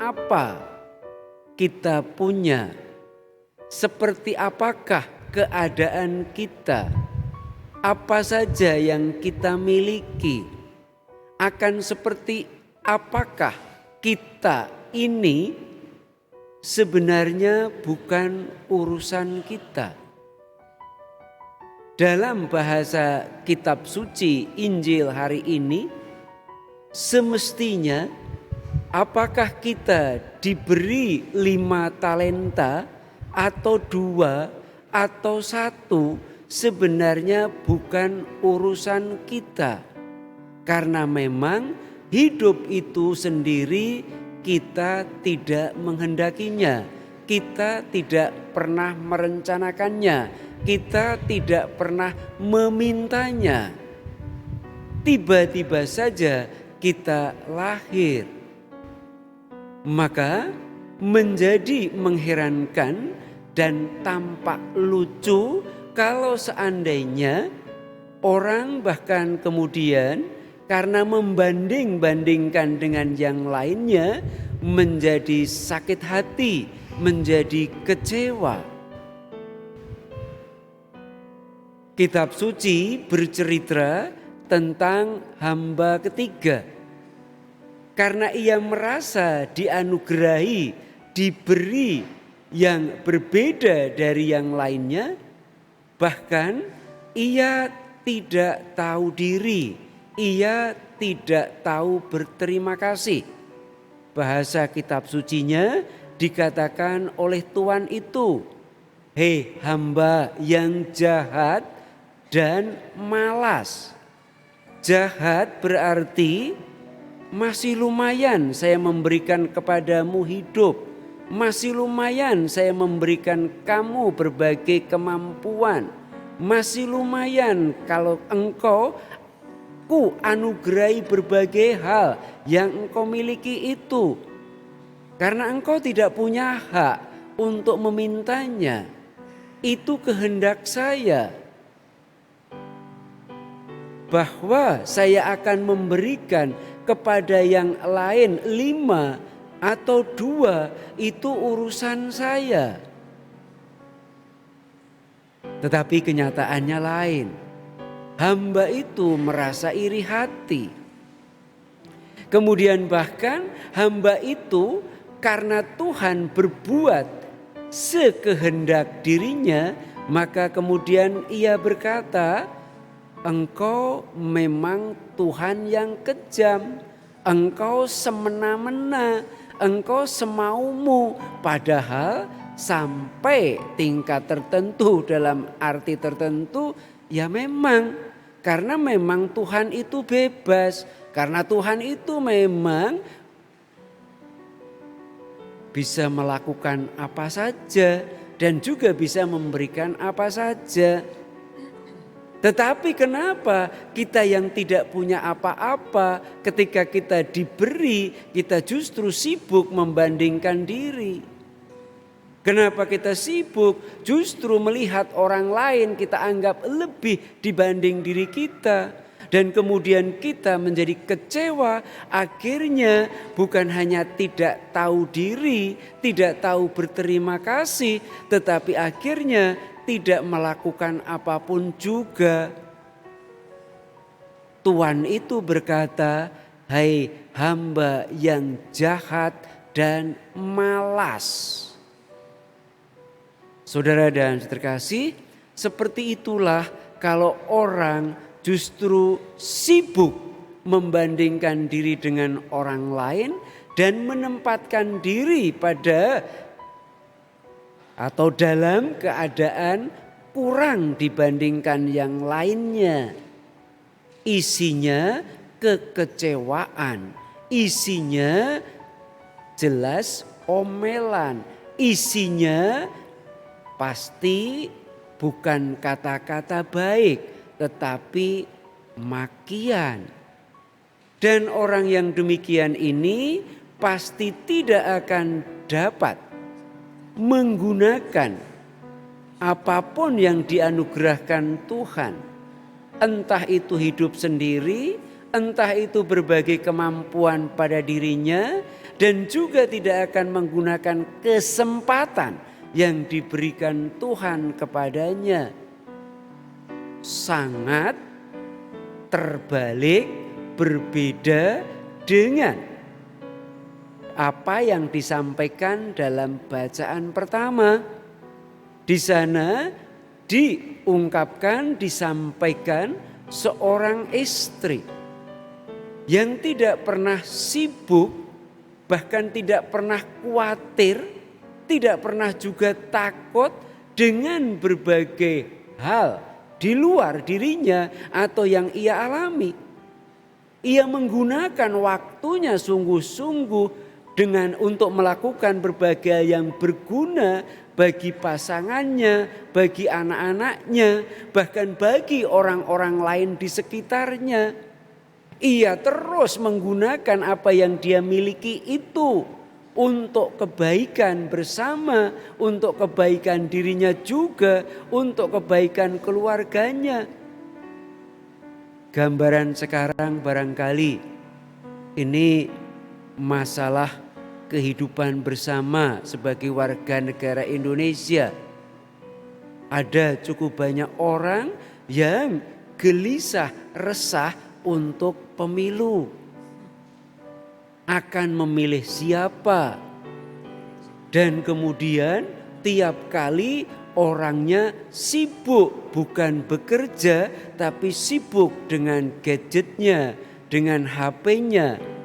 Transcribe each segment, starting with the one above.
apa kita punya, seperti apakah keadaan kita, apa saja yang kita miliki, akan seperti apakah kita ini sebenarnya bukan urusan kita. Dalam bahasa kitab suci Injil hari ini, semestinya apakah kita diberi 5 talenta atau 2 atau 1 sebenarnya bukan urusan kita. Karena memang hidup itu sendiri kita tidak menghendakinya, kita tidak pernah merencanakannya, kita tidak pernah memintanya. Tiba-tiba saja kita lahir. Maka menjadi mengherankan dan tampak lucu kalau seandainya orang bahkan kemudian karena membanding-bandingkan dengan yang lainnya menjadi sakit hati, menjadi kecewa. Kitab suci bercerita tentang hamba ketiga. Karena ia merasa dianugerahi, diberi yang berbeda dari yang lainnya, bahkan ia tidak tahu diri, ia tidak tahu berterima kasih. Bahasa kitab sucinya dikatakan oleh Tuhan itu, "Hei hamba yang jahat dan malas." Jahat berarti masih lumayan saya memberikan kepadamu hidup, masih lumayan saya memberikan kamu berbagai kemampuan, masih lumayan kalau engkau ku anugerahi berbagai hal yang engkau miliki itu. Karena engkau tidak punya hak untuk memintanya, itu kehendak saya. Bahwa saya akan memberikan kepada yang lain 5 atau 2 itu urusan saya. Tetapi kenyataannya lain. Hamba itu merasa iri hati. Kemudian bahkan hamba itu karena Tuhan berbuat sekehendak dirinya, maka kemudian ia berkata, "Engkau memang Tuhan yang kejam, engkau semena-mena, engkau semaumu." Padahal sampai tingkat tertentu, dalam arti tertentu, ya memang karena memang Tuhan itu bebas, karena Tuhan itu memang bisa melakukan apa saja dan juga bisa memberikan apa saja. Tetapi kenapa kita yang tidak punya apa-apa, ketika kita diberi, kita justru sibuk membandingkan diri? Kenapa kita sibuk justru melihat orang lain kita anggap lebih dibanding diri kita? Dan kemudian kita menjadi kecewa, akhirnya bukan hanya tidak tahu diri, tidak tahu berterima kasih, tetapi akhirnya tidak melakukan apapun juga. Tuhan itu berkata, "Hai hamba yang jahat dan malas." Saudara dan terkasih, seperti itulah kalau orang justru sibuk membandingkan diri dengan orang lain dan menempatkan diri pada atau dalam keadaan kurang dibandingkan yang lainnya. Isinya kekecewaan, isinya jelas omelan, isinya pasti bukan kata-kata baik tetapi makian. Dan orang yang demikian ini pasti tidak akan dapat menggunakan apapun yang dianugerahkan Tuhan. Entah itu hidup sendiri, entah itu berbagai kemampuan pada dirinya, dan juga tidak akan menggunakan kesempatan yang diberikan Tuhan kepadanya. Sangat terbalik, berbeda dengan apa yang disampaikan dalam bacaan pertama. Di sana diungkapkan, disampaikan seorang istri yang tidak pernah sibuk, bahkan tidak pernah khawatir, tidak pernah juga takut dengan berbagai hal di luar dirinya atau yang ia alami. Ia menggunakan waktunya sungguh-sungguh untuk melakukan berbagai hal yang berguna bagi pasangannya, bagi anak-anaknya, bahkan bagi orang-orang lain di sekitarnya. Ia terus menggunakan apa yang dia miliki itu untuk kebaikan bersama, untuk kebaikan dirinya juga, untuk kebaikan keluarganya. Gambaran sekarang barangkali ini masalah kehidupan bersama sebagai warga negara Indonesia. Ada cukup banyak orang yang gelisah, resah untuk pemilu. Akan memilih siapa. Dan kemudian tiap kali orangnya sibuk, bukan bekerja tapi sibuk dengan gadgetnya, dengan HP-nya.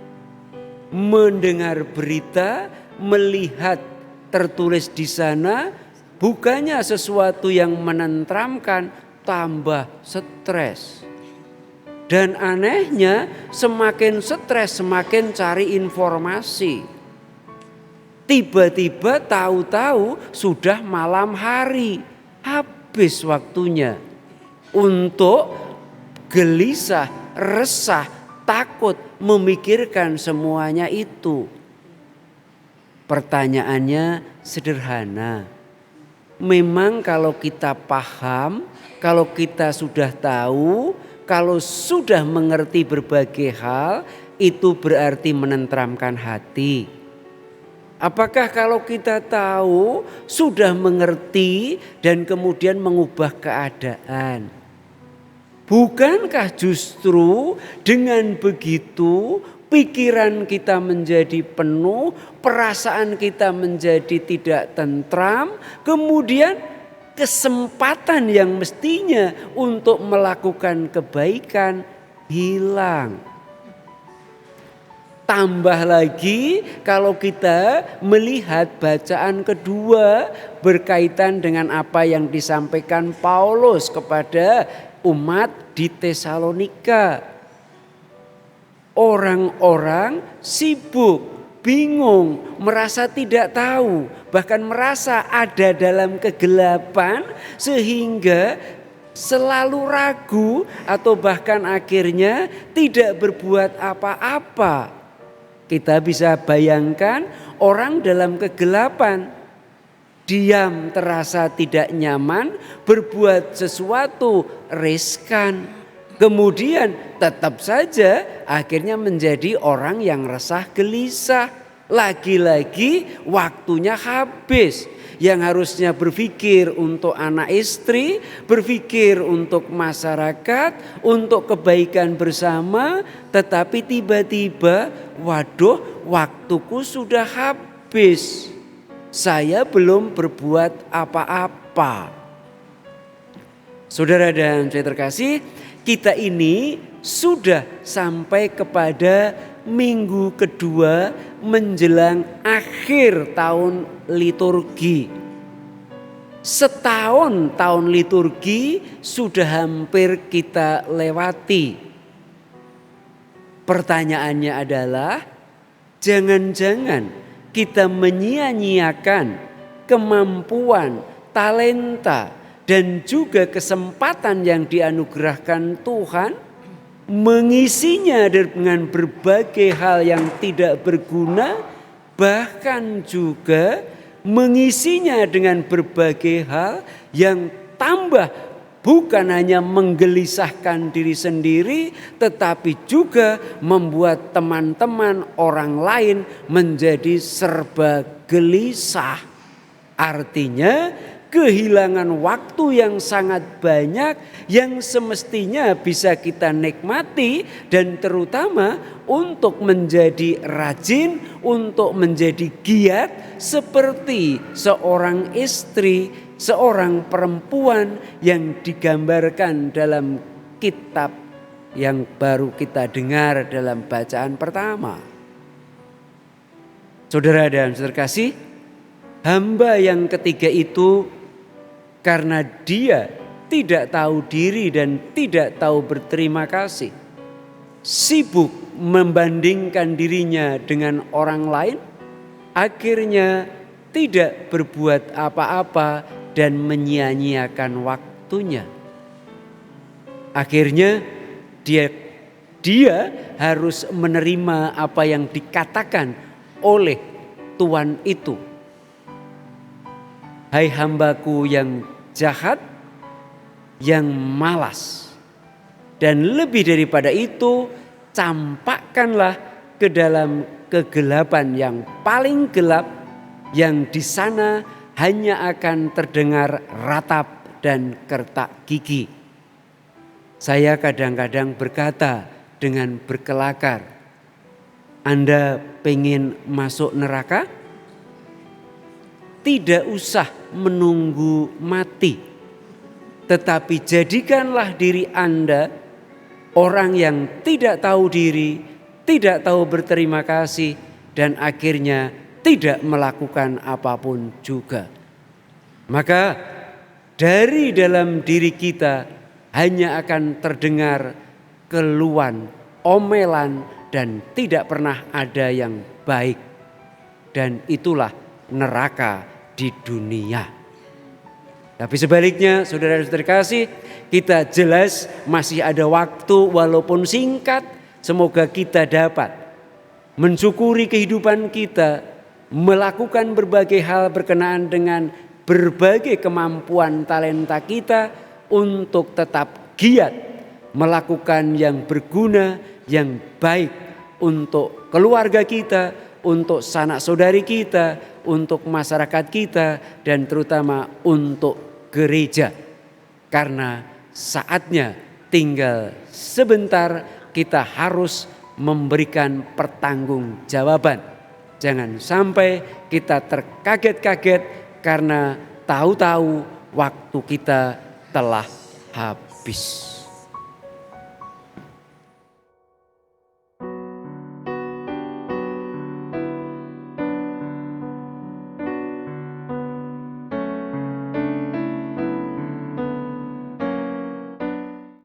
Mendengar berita, melihat tertulis di sana, bukannya sesuatu yang menenteramkan, tambah stres. Dan anehnya semakin stres semakin cari informasi. Tiba-tiba tahu-tahu sudah malam hari, habis waktunya untuk gelisah, resah, takut memikirkan semuanya itu. Pertanyaannya sederhana. Memang kalau kita paham, kalau kita sudah tahu, kalau sudah mengerti berbagai hal, itu berarti menenteramkan hati. Apakah kalau kita tahu, sudah mengerti dan kemudian mengubah keadaan? Bukankah justru dengan begitu pikiran kita menjadi penuh, perasaan kita menjadi tidak tentram, kemudian kesempatan yang mestinya untuk melakukan kebaikan hilang. Tambah lagi kalau kita melihat bacaan kedua berkaitan dengan apa yang disampaikan Paulus kepada umat di Tesalonika. Orang-orang sibuk, bingung, merasa tidak tahu, bahkan merasa ada dalam kegelapan sehingga selalu ragu atau bahkan akhirnya tidak berbuat apa-apa. Kita bisa bayangkan orang dalam kegelapan, diam terasa tidak nyaman, berbuat sesuatu riskan. Kemudian tetap saja akhirnya menjadi orang yang resah gelisah. Lagi-lagi waktunya habis. Yang harusnya berpikir untuk anak istri, berpikir untuk masyarakat, untuk kebaikan bersama. Tetapi tiba-tiba, waduh, waktuku sudah habis. Saya belum berbuat apa-apa. Saudara dan saya terkasih, kita ini sudah sampai kepada minggu kedua menjelang akhir tahun liturgi. Setahun tahun liturgi sudah hampir kita lewati. Pertanyaannya adalah, jangan-jangan kita menyia-nyiakan kemampuan, talenta, dan juga kesempatan yang dianugerahkan Tuhan, mengisinya dengan berbagai hal yang tidak berguna, bahkan juga mengisinya dengan berbagai hal yang tambah bukan hanya menggelisahkan diri sendiri, tetapi juga membuat teman-teman orang lain menjadi serba gelisah. Artinya kehilangan waktu yang sangat banyak yang semestinya bisa kita nikmati, dan terutama untuk menjadi rajin, untuk menjadi giat seperti seorang istri, seorang perempuan yang digambarkan dalam kitab yang baru kita dengar dalam bacaan pertama. Saudara dan saudara kasih, hamba yang ketiga itu karena dia tidak tahu diri dan tidak tahu berterima kasih, sibuk membandingkan dirinya dengan orang lain, akhirnya tidak berbuat apa-apa dan menyia-nyiakan waktunya. Akhirnya dia harus menerima apa yang dikatakan oleh Tuhan itu. Hai hambaku yang jahat, yang malas. Dan lebih daripada itu, campakkanlah ke dalam kegelapan yang paling gelap, yang di sana hanya akan terdengar ratap dan kertak gigi. Saya kadang-kadang berkata dengan berkelakar, Anda pengen masuk neraka? Tidak usah menunggu mati, tetapi jadikanlah diri Anda orang yang tidak tahu diri, tidak tahu berterima kasih, dan akhirnya tidak melakukan apapun juga. Maka dari dalam diri kita hanya akan terdengar keluhan, omelan, dan tidak pernah ada yang baik. Dan itulah neraka di dunia. Tapi sebaliknya, saudara-saudara kasih, kita jelas masih ada waktu walaupun singkat. Semoga kita dapat mensyukuri kehidupan kita, melakukan berbagai hal berkenaan dengan berbagai kemampuan talenta kita untuk tetap giat melakukan yang berguna, yang baik untuk keluarga kita, untuk sanak saudari kita, untuk masyarakat kita, dan terutama untuk gereja. Karena saatnya tinggal sebentar, kita harus memberikan pertanggungjawaban. Jangan sampai kita terkaget-kaget karena tahu-tahu waktu kita telah habis.